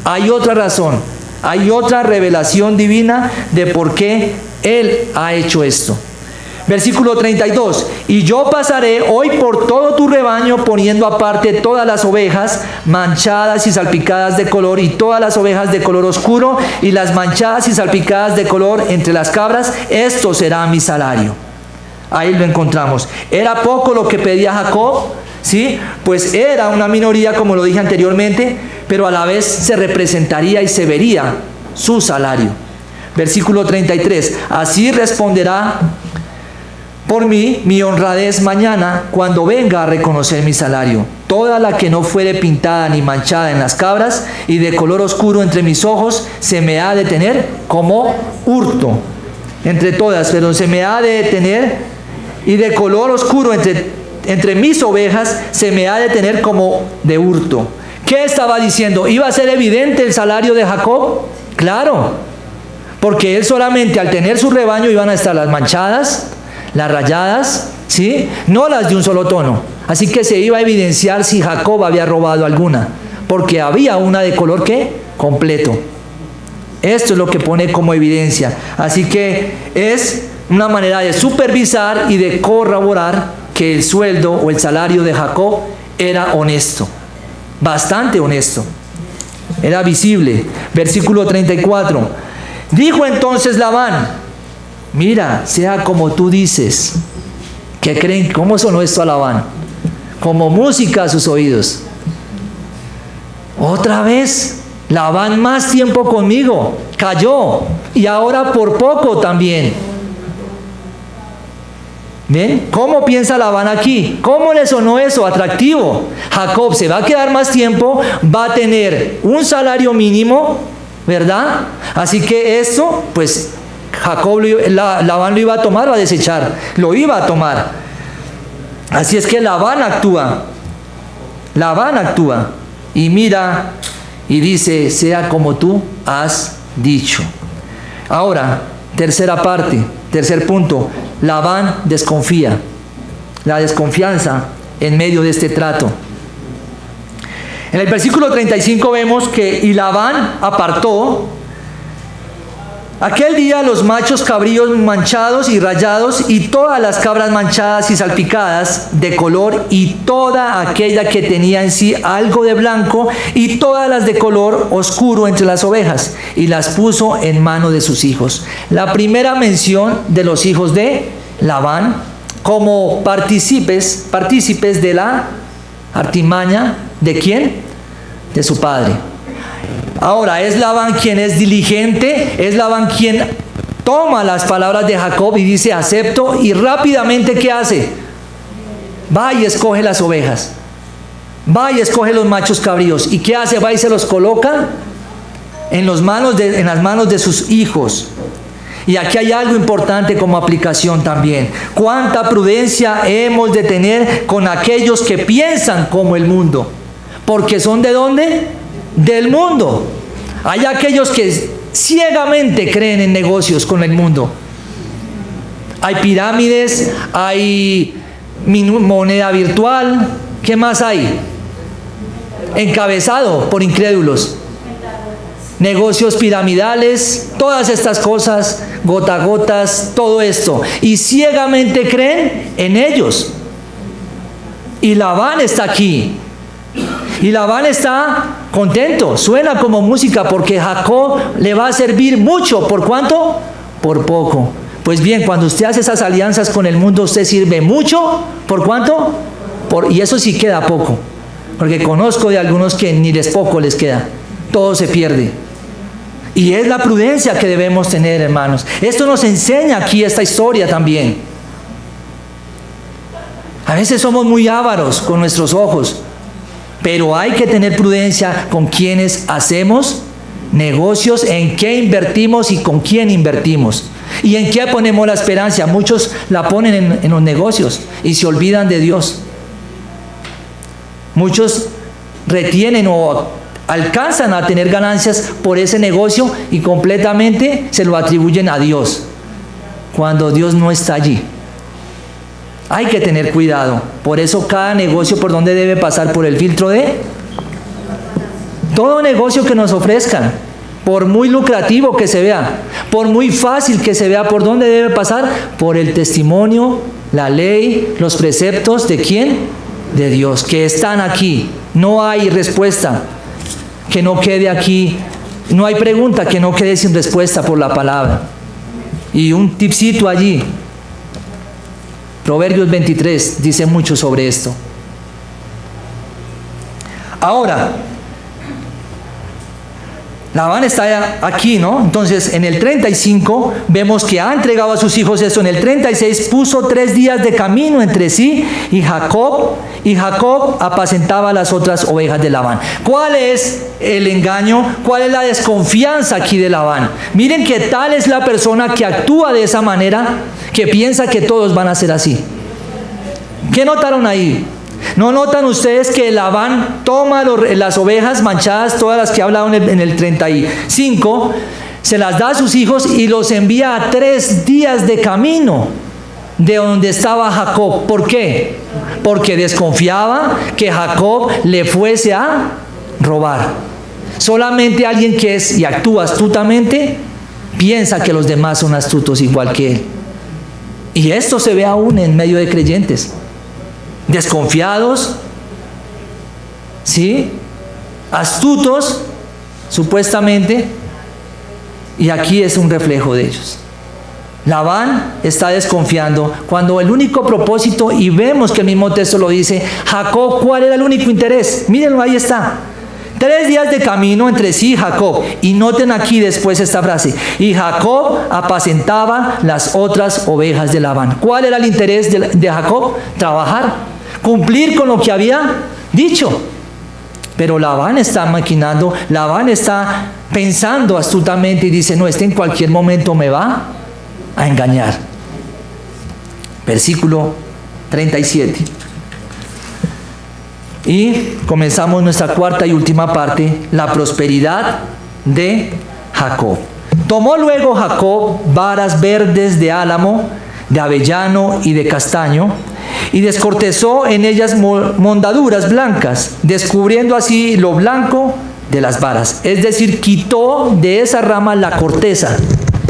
Hay otra razón, hay otra revelación divina de por qué él ha hecho esto. Versículo 32, y yo pasaré hoy por todo tu rebaño poniendo aparte todas las ovejas manchadas y salpicadas de color y todas las ovejas de color oscuro y las manchadas y salpicadas de color entre las cabras. Esto será mi salario. Ahí lo encontramos. ¿Era poco lo que pedía Jacob? ¿Sí? Pues era una minoría, como lo dije anteriormente, pero a la vez se representaría y se vería su salario. Versículo 33, así responderá por mí mi honradez mañana cuando venga a reconocer mi salario. Toda la que no fuere pintada ni manchada en las cabras y de color oscuro entre mis ojos se me ha de tener como hurto. Entre todas, pero se me ha de tener y de color oscuro entre mis ovejas se me ha de tener como de hurto. ¿Qué estaba diciendo? ¿Iba a ser evidente el salario de Jacob? Claro, porque él solamente al tener su rebaño iban a estar las manchadas, las rayadas, ¿sí? No las de un solo tono. Así que se iba a evidenciar si Jacob había robado alguna, porque había una de color ¿qué? Completo. Esto es lo que pone como evidencia. Así que es una manera de supervisar y de corroborar que el sueldo o el salario de Jacob era honesto, bastante honesto, era visible. Versículo 34, dijo entonces Labán, mira, sea como tú dices. ¿Qué creen? ¿Cómo sonó esto a Labán? Como música a sus oídos. Otra vez, Labán más tiempo conmigo, cayó, y ahora por poco también. ¿Ven? ¿Cómo piensa Labán aquí? ¿Cómo le sonó eso? Atractivo. Jacob se va a quedar más tiempo, va a tener un salario mínimo, ¿verdad? Así que esto, pues Labán lo iba a tomar o a desechar, lo iba a tomar. Así es que Labán actúa y mira y dice, sea como tú has dicho. Ahora, tercera parte, tercer punto, Labán desconfía. La desconfianza en medio de este trato. En el versículo 35 vemos que y Labán apartó aquel día los machos cabríos manchados y rayados y todas las cabras manchadas y salpicadas de color y toda aquella que tenía en sí algo de blanco y todas las de color oscuro entre las ovejas y las puso en mano de sus hijos. La primera mención de los hijos de Labán como partícipes de la artimaña ¿de quién? De su padre. Ahora, ¿es Labán quien es diligente? ¿Es Labán quien toma las palabras de Jacob y dice acepto? Y rápidamente ¿qué hace? Va y escoge las ovejas. Va y escoge los machos cabríos. ¿Y qué hace? Va y se los coloca en las manos de sus hijos. Y aquí hay algo importante como aplicación también. ¿Cuánta prudencia hemos de tener con aquellos que piensan como el mundo? Porque son ¿de dónde? del mundo. Hay aquellos que ciegamente creen en negocios con el mundo. Hay pirámides, hay moneda virtual. ¿Qué más hay? Encabezado por incrédulos. Negocios piramidales, todas estas cosas, gotas, todo esto. Y ciegamente creen en ellos. Y Labán está aquí. Y Labán está contento. Suena como música porque Jacob le va a servir mucho. ¿Por cuánto? Por poco. Pues bien, cuando usted hace esas alianzas con el mundo, usted sirve mucho. ¿Por cuánto? Y eso sí queda poco. Porque conozco de algunos que ni les poco les queda. Todo se pierde. Y es la prudencia que debemos tener, hermanos. Esto nos enseña aquí esta historia también. A veces somos muy ávaros con nuestros ojos, pero hay que tener prudencia con quienes hacemos negocios, en qué invertimos y con quién invertimos. ¿Y en qué ponemos la esperanza? Muchos la ponen en los negocios y se olvidan de Dios. Muchos retienen o alcanzan a tener ganancias por ese negocio y completamente se lo atribuyen a Dios, cuando Dios no está allí. Hay que tener cuidado. Por eso cada negocio, ¿por dónde debe pasar? Por el filtro de todo negocio que nos ofrezcan, por muy lucrativo que se vea, por muy fácil que se vea, ¿por dónde debe pasar? Por el testimonio, la ley, los preceptos ¿de quién? De Dios, que están aquí. No hay respuesta que no quede aquí, no hay pregunta que no quede sin respuesta por la palabra. Y un tipcito allí, Proverbios 23 dice mucho sobre esto. Ahora, Labán está aquí, ¿no? Entonces, en el 35 vemos que ha entregado a sus hijos esto. En el 36 puso 3 días de camino entre sí y Jacob apacentaba las otras ovejas de Labán. ¿Cuál es el engaño? ¿Cuál es la desconfianza aquí de Labán? Miren que tal es la persona que actúa de esa manera, que piensa que todos van a ser así. ¿Qué notaron ahí? ¿No notan ustedes que Labán toma las ovejas manchadas, todas las que ha hablado en el 35, se las da a sus hijos y los envía a 3 días de camino de donde estaba Jacob? ¿Por qué? Porque desconfiaba que Jacob le fuese a robar. Solamente alguien que es y actúa astutamente piensa que los demás son astutos igual que él. Y esto se ve aún en medio de creyentes. Desconfiados, ¿sí? Astutos, supuestamente, y aquí es un reflejo de ellos. Labán está desconfiando cuando el único propósito, y vemos que el mismo texto lo dice, Jacob, ¿cuál era el único interés? Mírenlo, ahí está. 3 días de camino entre sí y Jacob. Y noten aquí después esta frase. Y Jacob apacentaba las otras ovejas de Labán. ¿Cuál era el interés de Jacob? Trabajar, cumplir con lo que había dicho. Pero Labán está maquinando, Labán está pensando astutamente y dice, no, este en cualquier momento me va a engañar. Versículo 37. Y comenzamos nuestra cuarta y última parte, la prosperidad de Jacob. Tomó luego Jacob varas verdes de álamo, de avellano y de castaño, y descortezó en ellas mondaduras blancas, descubriendo así lo blanco de las varas. Es decir, quitó de esa rama la corteza.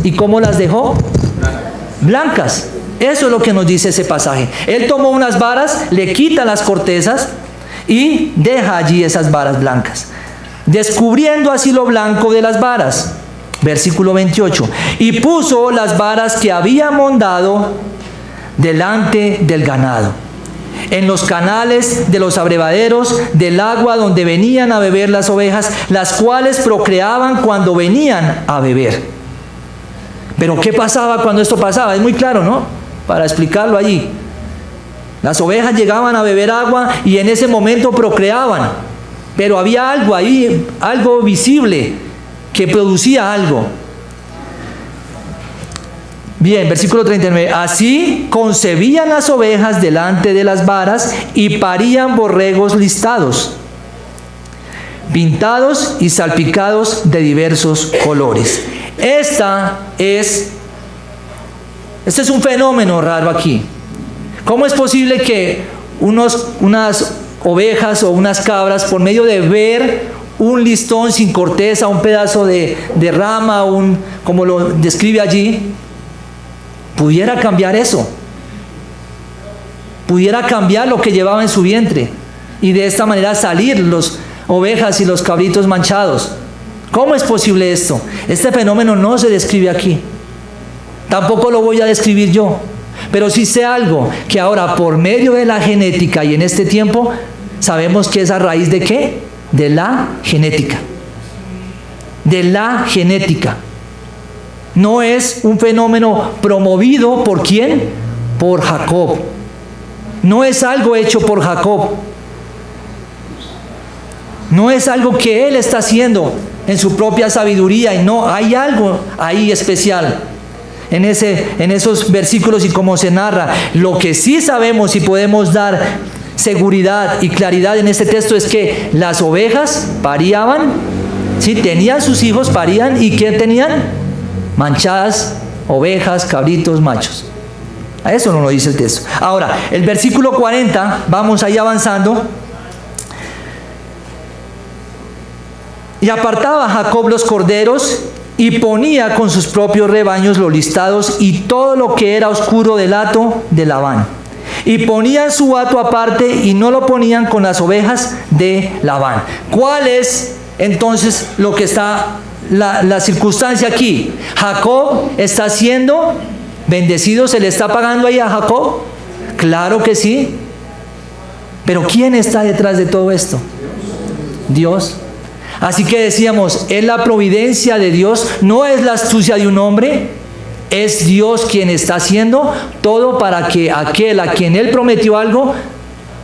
¿Y cómo las dejó? Blancas. Eso es lo que nos dice ese pasaje. Él tomó unas varas, le quita las cortezas y deja allí esas varas blancas, descubriendo así lo blanco de las varas. Versículo 28. Y puso las varas que había mondado delante del ganado, en los canales de los abrevaderos del agua donde venían a beber las ovejas, las cuales procreaban cuando venían a beber. Pero ¿qué pasaba cuando esto pasaba? Es muy claro, ¿no? Para explicarlo allí. Las ovejas llegaban a beber agua y en ese momento procreaban. Pero había algo ahí, algo visible, que producía algo. Bien, versículo 39. Así concebían las ovejas delante de las varas y parían borregos listados. pintados y salpicados de diversos colores. Este es un fenómeno raro aquí. ¿Cómo es posible que unas ovejas o unas cabras, por medio de ver un listón sin corteza, un pedazo de rama, como lo describe allí, pudiera cambiar eso? Pudiera cambiar lo que llevaba en su vientre y de esta manera salir las ovejas y los cabritos manchados. ¿Cómo es posible esto? Este fenómeno no se describe aquí. Tampoco lo voy a describir yo. Pero sí sé algo, que ahora por medio de la genética y en este tiempo, sabemos que es a raíz de ¿qué? De la genética. De la genética. No es un fenómeno promovido ¿por quién? Por Jacob. No es algo hecho por Jacob. No es algo que él está haciendo en su propia sabiduría. Y no, hay algo ahí especial en esos versículos y como se narra. Lo que sí sabemos y podemos dar seguridad y claridad en este texto es que las ovejas parían, ¿sí? Tenían sus hijos, parían, ¿y qué tenían? Manchadas ovejas, cabritos, machos. A eso no lo dice el texto. Ahora, el versículo 40, vamos ahí avanzando. Y apartaba Jacob los corderos y ponía con sus propios rebaños los listados y todo lo que era oscuro del hato de Labán. Y ponían su hato aparte y no lo ponían con las ovejas de Labán. ¿Cuál es entonces lo que está, la circunstancia aquí? Jacob está siendo bendecido, ¿se le está pagando ahí a Jacob? Claro que sí. Pero ¿quién está detrás de todo esto? Dios. Así que decíamos, es la providencia de Dios, no es la astucia de un hombre, es Dios quien está haciendo todo para que aquel a quien Él prometió algo,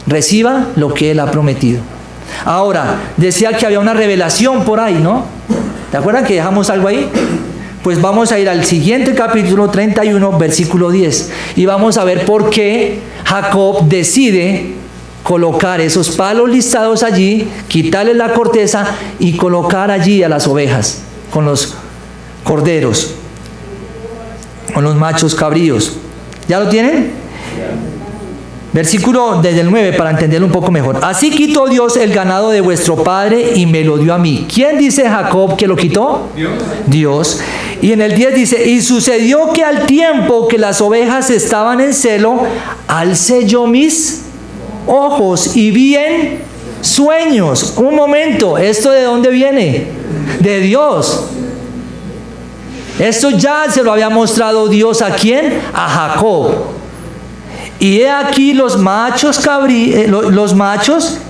reciba lo que Él ha prometido. Ahora, decía que había una revelación por ahí, ¿no? ¿Te acuerdan que dejamos algo ahí? Pues vamos a ir al siguiente capítulo 31, versículo 10, y vamos a ver por qué Jacob decide colocar esos palos listados allí, quitarle la corteza y colocar allí a las ovejas con los corderos, con los machos cabríos. ¿Ya lo tienen? Versículo desde el 9 para entenderlo un poco mejor. Así quitó Dios el ganado de vuestro padre y me lo dio a mí. ¿Quién dice Jacob que lo quitó? Dios. Y en el 10 dice, y sucedió que al tiempo que las ovejas estaban en celo, alcé yo mis ojos y vi en sueños. Un momento, ¿esto de dónde viene? De Dios. Esto ya se lo había mostrado Dios ¿a quién? A Jacob. Y he aquí los machos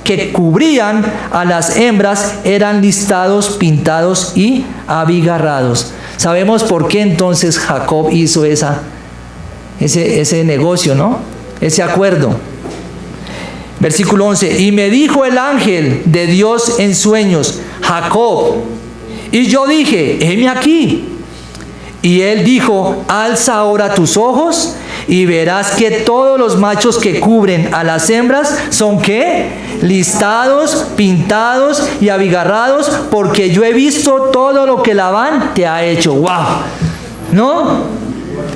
que cubrían a las hembras eran listados, pintados y abigarrados. Sabemos por qué entonces Jacob hizo ese negocio, ¿no? Ese acuerdo. Versículo 11, y me dijo el ángel de Dios en sueños, Jacob. Y yo dije, heme aquí. Y él dijo, alza ahora tus ojos y verás que todos los machos que cubren a las hembras son ¿qué? Listados, pintados y abigarrados, porque yo he visto todo lo que Labán te ha hecho. ¡Wow! ¿No?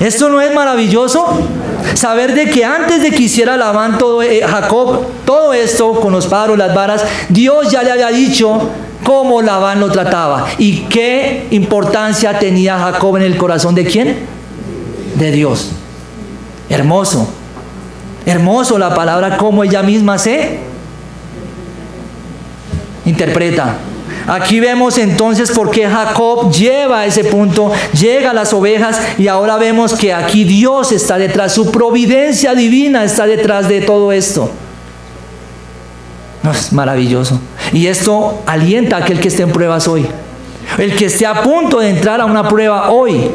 ¿Esto no es maravilloso? Saber de que antes de que hiciera Labán Jacob todo esto con los pájaros, las varas, Dios ya le había dicho cómo Labán lo trataba y qué importancia tenía Jacob en el corazón de ¿quién? De Dios. Hermoso, hermoso la palabra como ella misma se interpreta. Aquí vemos entonces por qué Jacob lleva a ese punto, llega a las ovejas y ahora vemos que aquí Dios está detrás, su providencia divina está detrás de todo esto. No, es maravilloso. Y esto alienta a aquel que esté en pruebas hoy. El que esté a punto de entrar a una prueba hoy,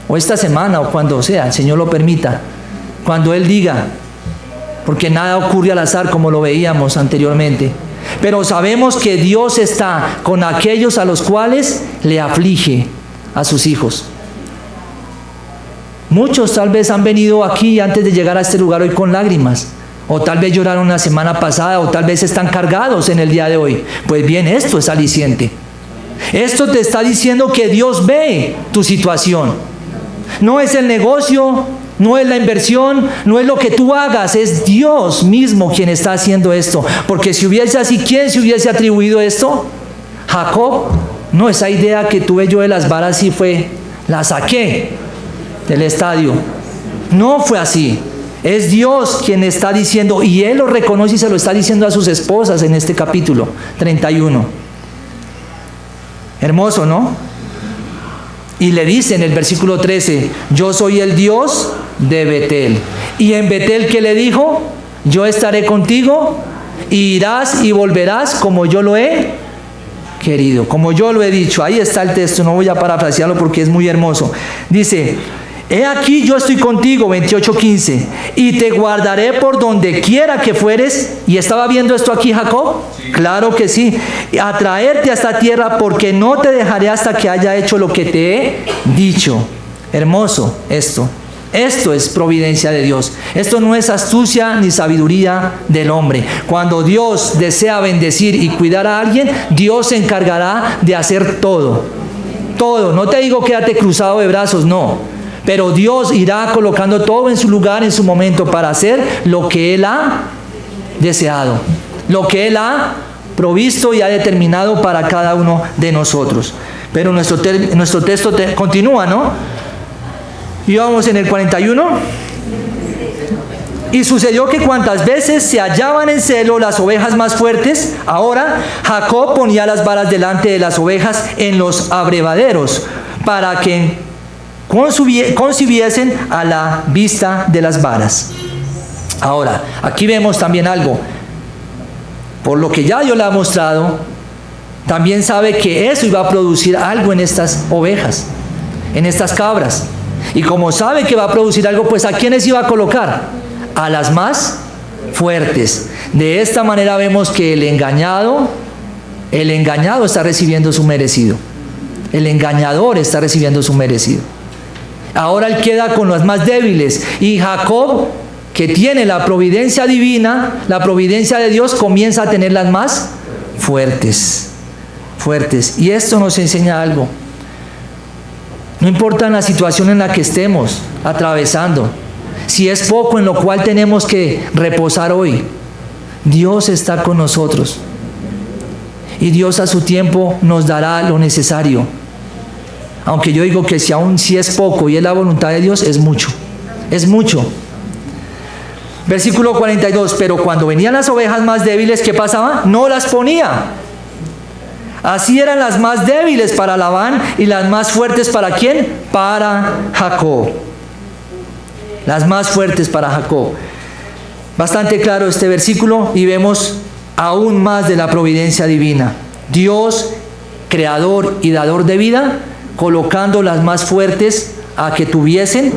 o esta semana, o cuando sea, el Señor lo permita, cuando Él diga, porque nada ocurre al azar como lo veíamos anteriormente. Pero sabemos que Dios está con aquellos a los cuales le aflige a sus hijos. Muchos tal vez han venido aquí antes de llegar a este lugar hoy con lágrimas, O tal vez lloraron la semana pasada, o tal vez están cargados en el día de hoy. Pues bien, esto es aliciente. Esto te está diciendo que Dios ve tu situación. No es el negocio, no es la inversión, no es lo que tú hagas, es Dios mismo quien está haciendo esto. Porque si hubiese así, ¿quién se hubiese atribuido esto? Jacob. No, esa idea que tuve yo de las varas sí fue, la saqué del estadio. No fue así. Es Dios quien está diciendo, y Él lo reconoce y se lo está diciendo a sus esposas en este capítulo 31. Hermoso, ¿no? Y le dice en el versículo 13, yo soy el Dios de Betel. Y en Betel, ¿qué le dijo? Yo estaré contigo, y irás y volverás como yo lo he querido, como yo lo he dicho. Ahí está el texto, no voy a parafrasearlo porque es muy hermoso. Dice, he aquí yo estoy contigo, 28:15, y te guardaré por donde quiera que fueres. ¿Y estaba viendo esto aquí Jacob? Sí. Claro que sí. A traerte a esta tierra, porque no te dejaré hasta que haya hecho lo que te he dicho. Hermoso esto. Esto es providencia de Dios. Esto no es astucia ni sabiduría del hombre. Cuando Dios desea bendecir y cuidar a alguien, Dios se encargará de hacer todo. Todo. No te digo quédate cruzado de brazos, no. Pero Dios irá colocando todo en su lugar, en su momento, para hacer lo que Él ha deseado, lo que Él ha provisto y ha determinado para cada uno de nosotros. Pero nuestro texto continúa, ¿no? Y vamos en el 41. Y sucedió que cuantas veces se hallaban en celo las ovejas más fuertes, ahora Jacob ponía las varas delante de las ovejas en los abrevaderos, para que concibiesen a la vista de las varas. Ahora, aquí vemos también algo. Por lo que ya Dios le ha mostrado, también sabe que eso iba a producir algo en estas ovejas, en estas cabras. Y como sabe que va a producir algo, pues ¿a quiénes iba a colocar? A las más fuertes. De esta manera vemos que el engañado está recibiendo su merecido. El engañador está recibiendo su merecido. Ahora él queda con las más débiles. Y Jacob, que tiene la providencia divina, la providencia de Dios, comienza a tener las más fuertes. Y esto nos enseña algo. No importa la situación en la que estemos atravesando, si es poco en lo cual tenemos que reposar hoy, Dios está con nosotros. Y Dios a su tiempo nos dará lo necesario. Aunque yo digo que si es poco y es la voluntad de Dios, es mucho. Es mucho. Versículo 42. Pero cuando venían las ovejas más débiles, ¿qué pasaba? No las ponía. Así eran las más débiles para Labán y las más fuertes ¿para quién? Para Jacob. Las más fuertes para Jacob. Bastante claro este versículo y vemos aún más de la providencia divina. Dios, creador y dador de vida, colocando las más fuertes a que tuviesen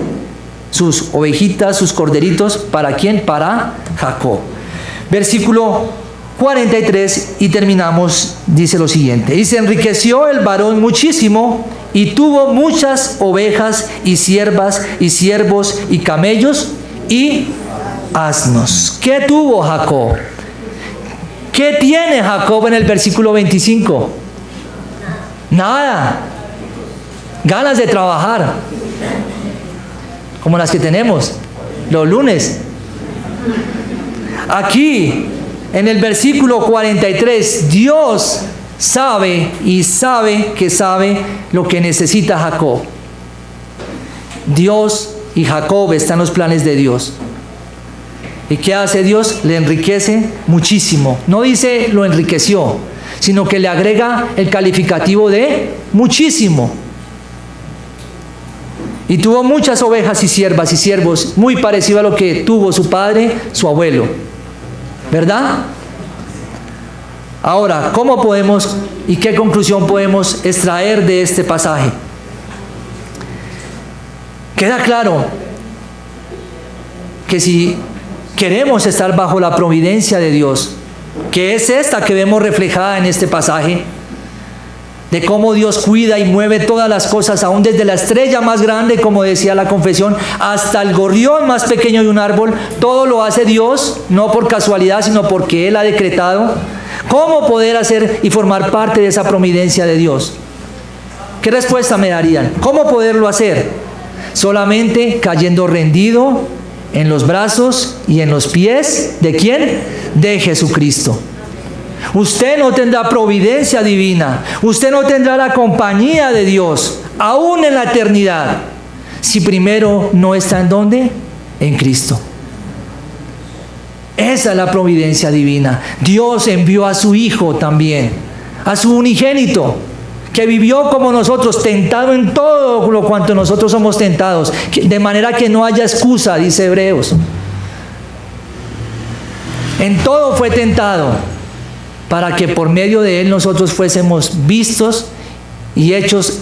sus ovejitas, sus corderitos, ¿para quién? Para Jacob. Versículo 43 y terminamos, dice lo siguiente. Y se enriqueció el varón muchísimo y tuvo muchas ovejas y siervas y siervos y camellos y asnos. ¿Qué tuvo Jacob? ¿Qué tiene Jacob en el versículo 25? Nada. Ganas de trabajar, como las que tenemos los lunes. Aquí, en el versículo 43, Dios sabe y sabe que sabe lo que necesita Jacob. Dios y Jacob están en los planes de Dios. ¿Y qué hace Dios? Le enriquece muchísimo. No dice lo enriqueció, sino que le agrega el calificativo de muchísimo. Y tuvo muchas ovejas y siervas y siervos, muy parecido a lo que tuvo su padre, su abuelo. ¿Verdad? Ahora, ¿cómo podemos y qué conclusión podemos extraer de este pasaje? Queda claro que si queremos estar bajo la providencia de Dios, que es esta que vemos reflejada en este pasaje, de cómo Dios cuida y mueve todas las cosas, aún desde la estrella más grande, como decía la confesión, hasta el gorrión más pequeño de un árbol. Todo lo hace Dios, no por casualidad, sino porque Él ha decretado. ¿Cómo poder hacer y formar parte de esa providencia de Dios? ¿Qué respuesta me darían? ¿Cómo poderlo hacer? Solamente cayendo rendido en los brazos y en los pies ¿de quién? De Jesucristo. Usted no tendrá providencia divina, usted no tendrá la compañía de Dios, aún en la eternidad, si primero no está ¿en dónde? En Cristo. Esa es la providencia divina. Dios envió a su Hijo también, a su unigénito, que vivió como nosotros, tentado en todo lo cuanto nosotros somos tentados, de manera que no haya excusa, dice Hebreos. En todo fue tentado, para que por medio de Él nosotros fuésemos vistos y hechos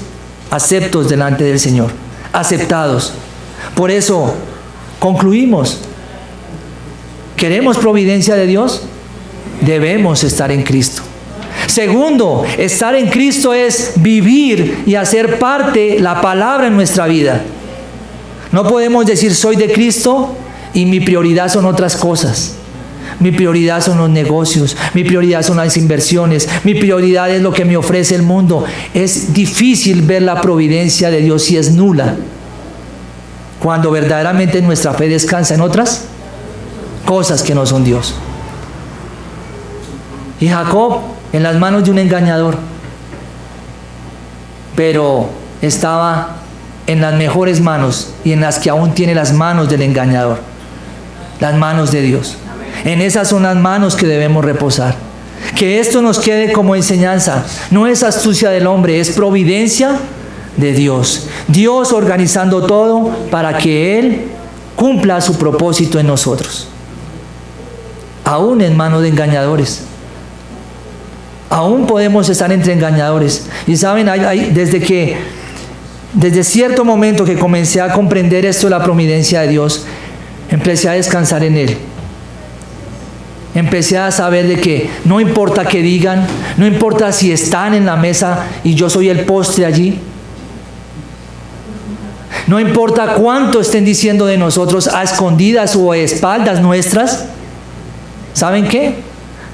aceptos delante del Señor, aceptados. Por eso concluimos: ¿queremos providencia de Dios? Debemos estar en Cristo. Segundo, estar en Cristo es vivir y hacer parte la palabra en nuestra vida. No podemos decir soy de Cristo y mi prioridad son otras cosas. Mi prioridad son los negocios, mi prioridad son las inversiones, mi prioridad es lo que me ofrece el mundo. Es difícil ver la providencia de Dios si es nula, cuando verdaderamente nuestra fe descansa en otras cosas que no son Dios. Y Jacob en las manos de un engañador, pero estaba en las mejores manos y en las que aún tiene las manos del engañador, las manos de Dios. En esas son las manos que debemos reposar. Que esto nos quede como enseñanza. No es astucia del hombre, es providencia de Dios. Dios organizando todo para que Él cumpla su propósito en nosotros. Aún en manos de engañadores. Aún podemos estar entre engañadores. Y saben, desde cierto momento que comencé a comprender esto de la providencia de Dios, empecé a descansar en Él. Empecé a saber de que no importa que digan, no importa si están en la mesa y yo soy el postre allí. No importa cuánto estén diciendo de nosotros a escondidas o a espaldas nuestras. ¿Saben qué?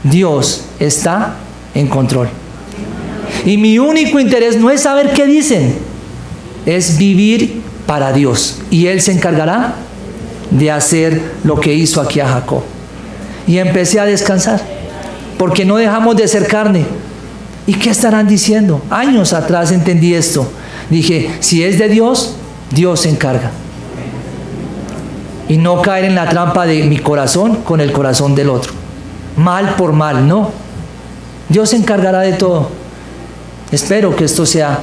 Dios está en control. Y mi único interés no es saber qué dicen, es vivir para Dios. Y Él se encargará de hacer lo que hizo aquí a Jacob. Y empecé a descansar, porque no dejamos de ser carne. ¿Y qué estarán diciendo? Años atrás entendí esto. Dije, si es de Dios, Dios se encarga. Y no caer en la trampa de mi corazón con el corazón del otro. Mal por mal, no. Dios se encargará de todo. Espero que esto sea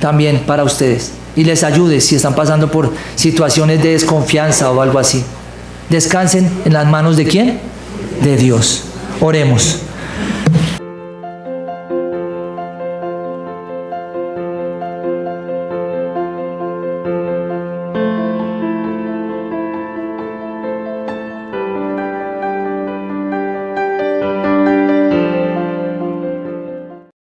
también para ustedes y les ayude si están pasando por situaciones de desconfianza o algo así. Descansen en las manos de ¿quién? De Dios. Oremos.